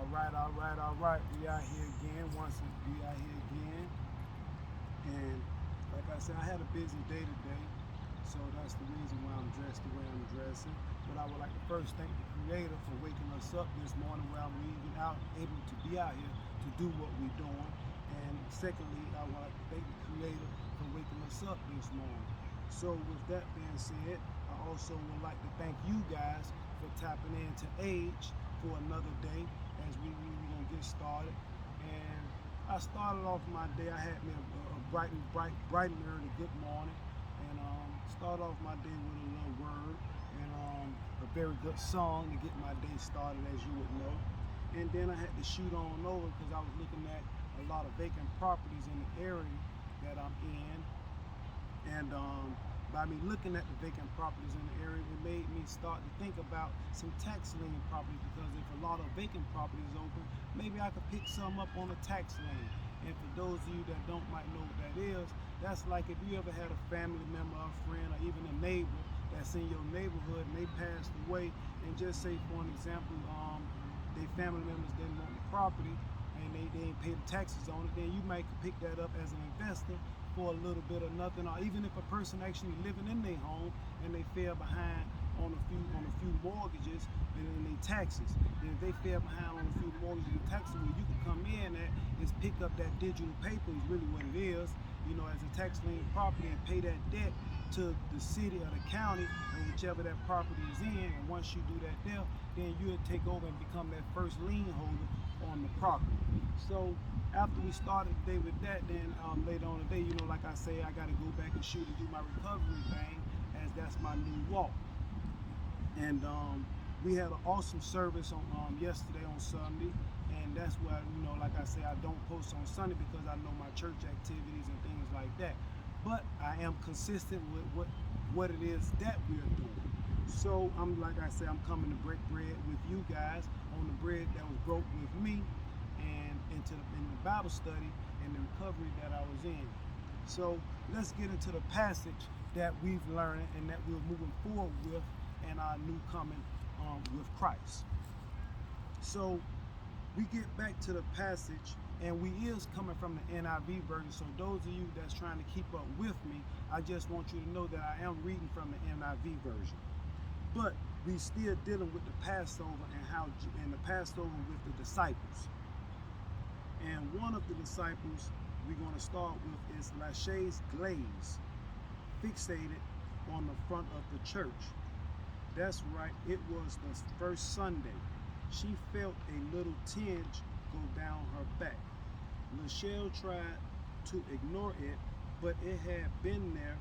All right. We out here again. We out here again. And like I said, I had a busy day today. So that's the reason why I'm dressed the way I'm dressing. But I would like to first thank the Creator for waking us up this morning while we're even out, able to be out here to do what we're doing. And secondly, I would like to thank the Creator for waking us up this morning. So with that being said, I also would like to thank you guys for tapping into Age for another day as we're going to get started. And I started off my day, I had me a bright and early good morning. And start off my day with a little word and a very good song to get my day started, as you would know. And then I had to shoot on over because I was looking at a lot of vacant properties in the area that I'm in. And by me looking at the vacant properties in the area, it made me start to think about some tax lien properties, because if a lot of vacant properties open, maybe I could pick some up on a tax lien. And for those of you that might know what that is, that's like if you ever had a family member, a friend, or even a neighbor that's in your neighborhood and they passed away, and just say for an example, their family members didn't want the property and they didn't pay the taxes on it, then you might pick that up as an investor for a little bit of nothing. Or even if a person actually living in their home and they fell behind on a few mortgages and their taxes, then if they fell behind on a few mortgages and taxes, well, you can come in at is pick up that digital paper is really what it is, you know, as a tax lien property, and pay that debt to the city or the county or whichever that property is in. And once you do that there, then you'll take over and become that first lien holder on the property. So after we started the day with that, then later on the day, you know, like I say, I got to go back and shoot and do my recovery thing, as that's my new walk. And we had an awesome service on yesterday on Sunday, and that's why, you know, like I say, I don't post on Sunday because I know my church activities and things like that. But I am consistent with what it is that we're doing. So like I say, I'm coming to break bread with you guys on the bread that was broke with me, and in the Bible study and the recovery that I was in. So let's get into the passage that we've learned and that we're moving forward with in our new coming with Christ. So we get back to the passage, and we is coming from the NIV version. So those of you that's trying to keep up with me, I just want you to know that I am reading from the NIV version. But we still dealing with the Passover and the Passover with the disciples. And one of the disciples we're going to start with is Lachey's glaze, fixated on the front of the church. That's right, it was the first Sunday. She felt a little tinge go down her back. Lachey tried to ignore it, but it had been there.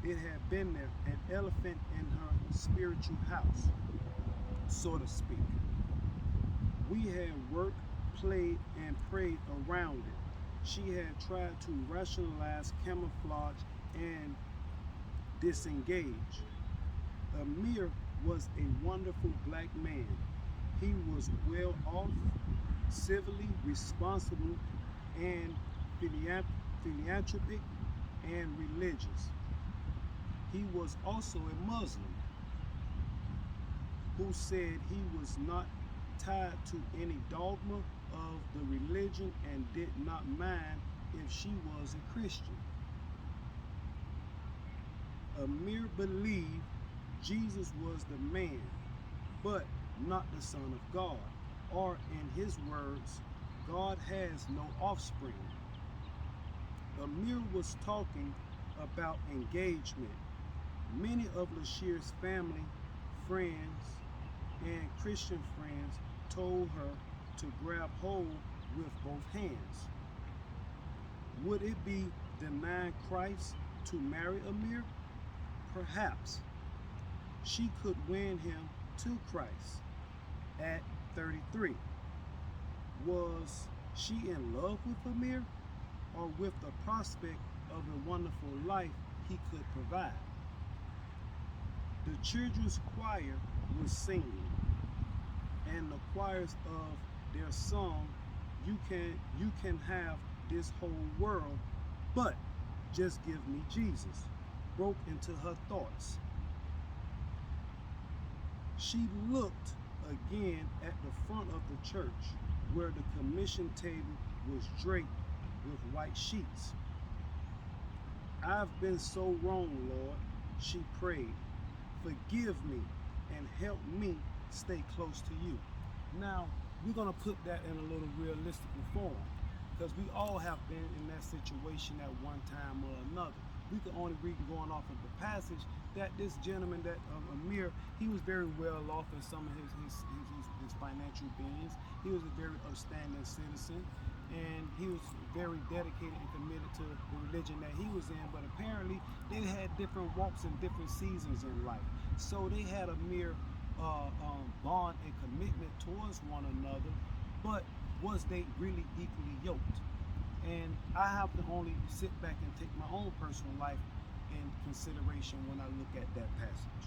It had been there, an elephant in her spiritual house, so to speak. We had worked, played, and prayed around it. She had tried to rationalize, camouflage, and disengage. Amir was a wonderful black man. He was well off, civilly responsible, and philanthropic and religious. He was also a Muslim who said he was not tied to any dogma of the religion and did not mind if she was a Christian. Amir believed Jesus was the man, but not the Son of God, or in his words, God has no offspring. Amir was talking about engagement. Many of Lachey's family, friends, and Christian friends told her to grab hold with both hands. Would it be denying Christ to marry Amir? Perhaps. She could win him to Christ at 33. Was she in love with Amir, or with the prospect of a wonderful life he could provide? The children's choir was singing, and the choirs of their song, you can have this whole world, but just give me Jesus, broke into her thoughts. She looked a again at the front of the church where the commission table was draped with white sheets. I've been so wrong, Lord, she prayed. Forgive me and help me stay close to you. Now, we're going to put that in a little realistic form because we all have been in that situation at one time or another. We can only read going off of the passage that this gentleman, that Amir, he was very well off in some of his financial beings. He was a very upstanding citizen, and he was very dedicated and committed to the religion that he was in. But apparently, they had different walks and different seasons in life. So they had a mere bond and commitment towards one another, but was they really equally yoked? And I have to only sit back and take my own personal life in consideration when I look at that passage.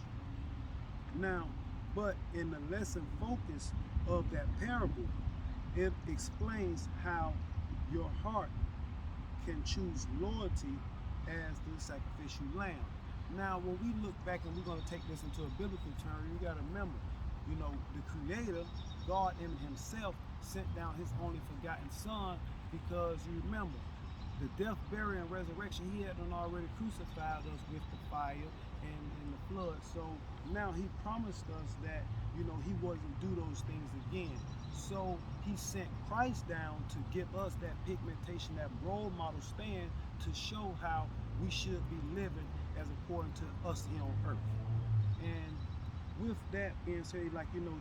Now, but in the lesson focus of that parable, it explains how your heart can choose loyalty as the sacrificial lamb. Now, when we look back and we're going to take this into a biblical term, you got to remember, the Creator, God in Himself, sent down His only forgotten Son because you remember, the death, burial, and resurrection, He had already crucified us with the fire and the flood. So now He promised us that, He wasn't do those things again. So He sent Christ down to give us that pigmentation, that role model stand to show how we should be living as according to us here on earth. And with that being said,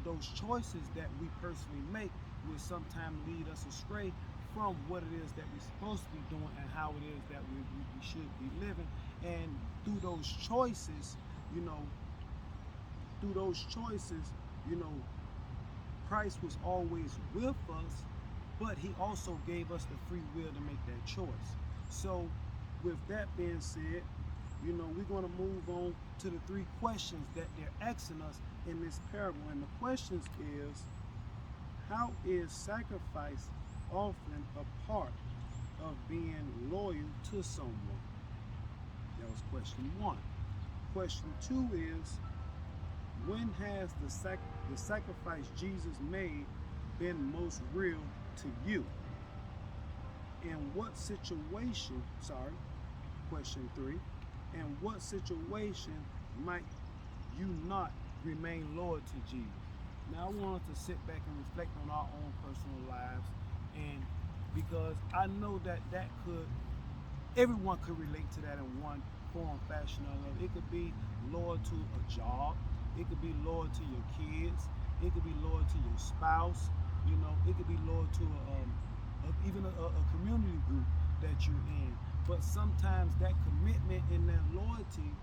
those choices that we personally make will sometimes lead us astray from what it is that we're supposed to be doing and how it is that we should be living. And through those choices, Christ was always with us, but He also gave us the free will to make that choice. So with that being said, we're going to move on to the 3 questions that they're asking us in this parable. And the questions is, how is sacrifice often a part of being loyal to someone? That was question 1. Question 2 is, when has the sacrifice Jesus made been most real to you? In what situation, question 3, in what situation might you not remain loyal to Jesus? Now, I wanted to sit back and reflect on our own personal lives, and because I know that everyone could relate to that in one form, fashion, or another. It could be loyal to a job, it could be loyal to your kids, it could be loyal to your spouse, it could be loyal to even a community group that you're in. But sometimes that commitment and that loyalty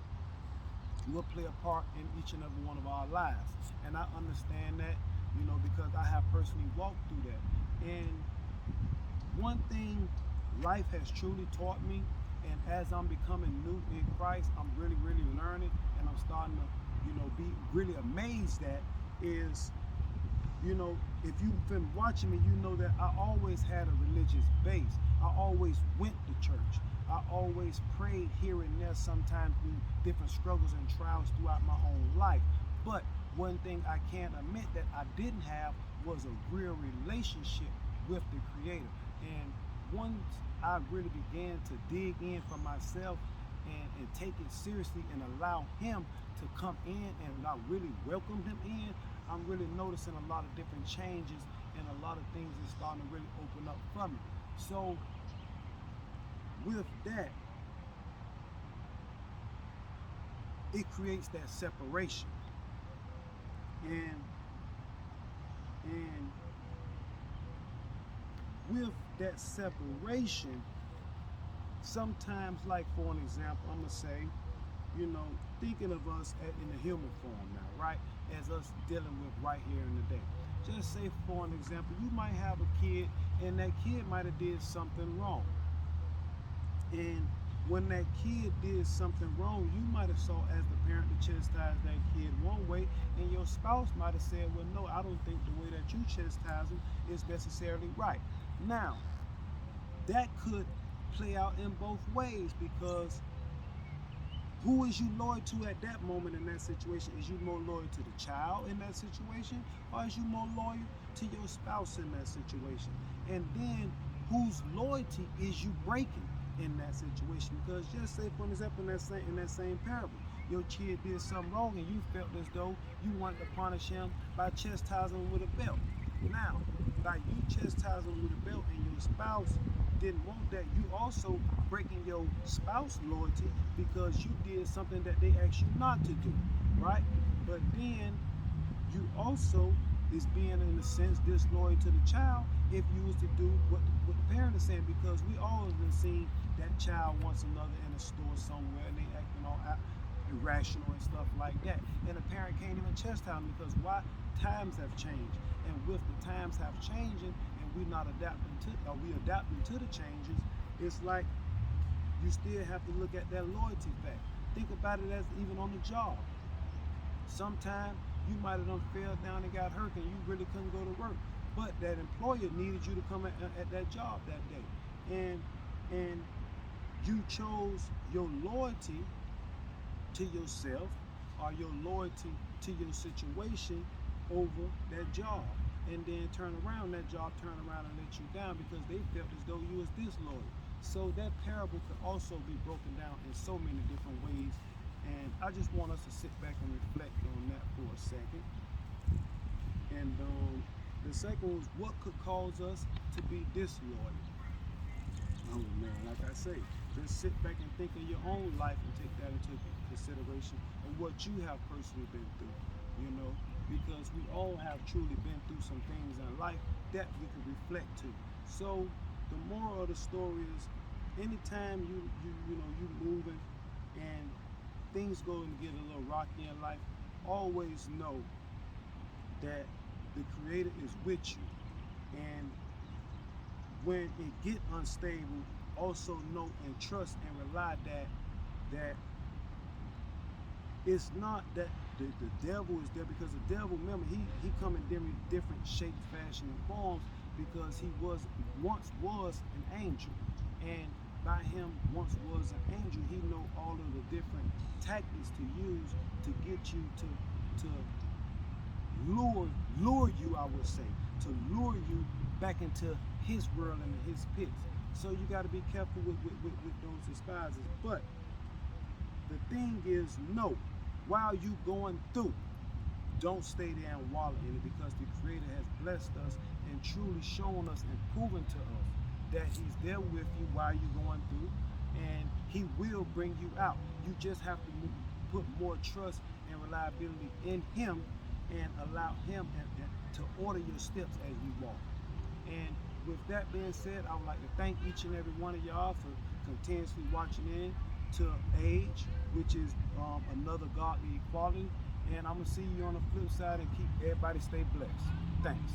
will play a part in each and every one of our lives. And I understand that, because I have personally walked through that. And one thing life has truly taught me, and as I'm becoming new in Christ, I'm really, really learning, and I'm starting to, be really amazed at is, if you've been watching me, you know that I always had a religious base. I always went to church. I always prayed here and there, sometimes through different struggles and trials throughout my own life. But one thing I can't admit that I didn't have was a real relationship with the Creator. And once I really began to dig in for myself and take it seriously and allow Him to come in and I really welcome Him in, I'm really noticing a lot of different changes and a lot of things is starting to really open up for me. So with that, it creates that separation. And with that separation, sometimes, like for an example, I'm gonna say, thinking of us in the human form now, right? As us dealing with right here in the day. Just say for an example, you might have a kid and that kid might have did something wrong. And when that kid did something wrong, you might have saw as the parent to chastise that kid one way, and your spouse might have said, well, no, I don't think the way that you chastise him is necessarily right. Now, that could play out in both ways, because Who is you loyal to at that moment in that situation? Is you more loyal to the child in that situation, or is you more loyal to your spouse in that situation? And then whose loyalty is you breaking in that situation? Because just say, for example, in that same parable, your kid did something wrong and you felt as though you wanted to punish him by chastising him with a belt. Now, by you chastising him with a belt and your spouse didn't want that, you also breaking your spouse loyalty because you did something that they asked you not to do, right? But then you also is being, in a sense, disloyal to the child if you was to do what the parent is saying, because we all have seen that child wants another in a store somewhere and they acting all irrational and stuff like that, and the parent can't even chastise them because why? Times have changed, and with the times have changing and we not adapting to, or we adapting to the changes, it's like you still have to look at that loyalty fact. Think about it as even on the job. Sometimes you might have done fell down and got hurt and you really couldn't go to work, but that employer needed you to come at that job that day, and you chose your loyalty to yourself or your loyalty to your situation over that job, and then that job turn around and let you down because they felt as though you was disloyal. So that parable could also be broken down in so many different ways, and I just want us to sit back and reflect on that for a second. And the second was, what could cause us to be disloyal? Oh man, like I say, just sit back and think of your own life and take that into consideration of what you have personally been through, because we all have truly been through some things in life that we can reflect to. So the moral of the story is, anytime you moving and things go and get a little rocky in life, always know that the Creator is with you. And when it get unstable, also know and trust and rely that it's not that the devil is there, because the devil, remember, he come in different shapes, fashion, and forms, because he once was an angel, and by him once was an angel, he know all of the different tactics to use to get you to lure you, I would say, to lure you back into his world and his pits. So you got to be careful with those despisers. But the thing is, no, while you going through, don't stay there and wallow in it, because the Creator has blessed us and truly shown us and proven to us that he's there with you while you're going through, and he will bring you out. You just have to put more trust and reliability in him and allow him to order your steps as you walk. And with that being said, I would like to thank each and every one of y'all for continuously watching in to Age, which is another Godly Equality. And I'm going to see you on the flip side, and keep everybody stay blessed. Thanks.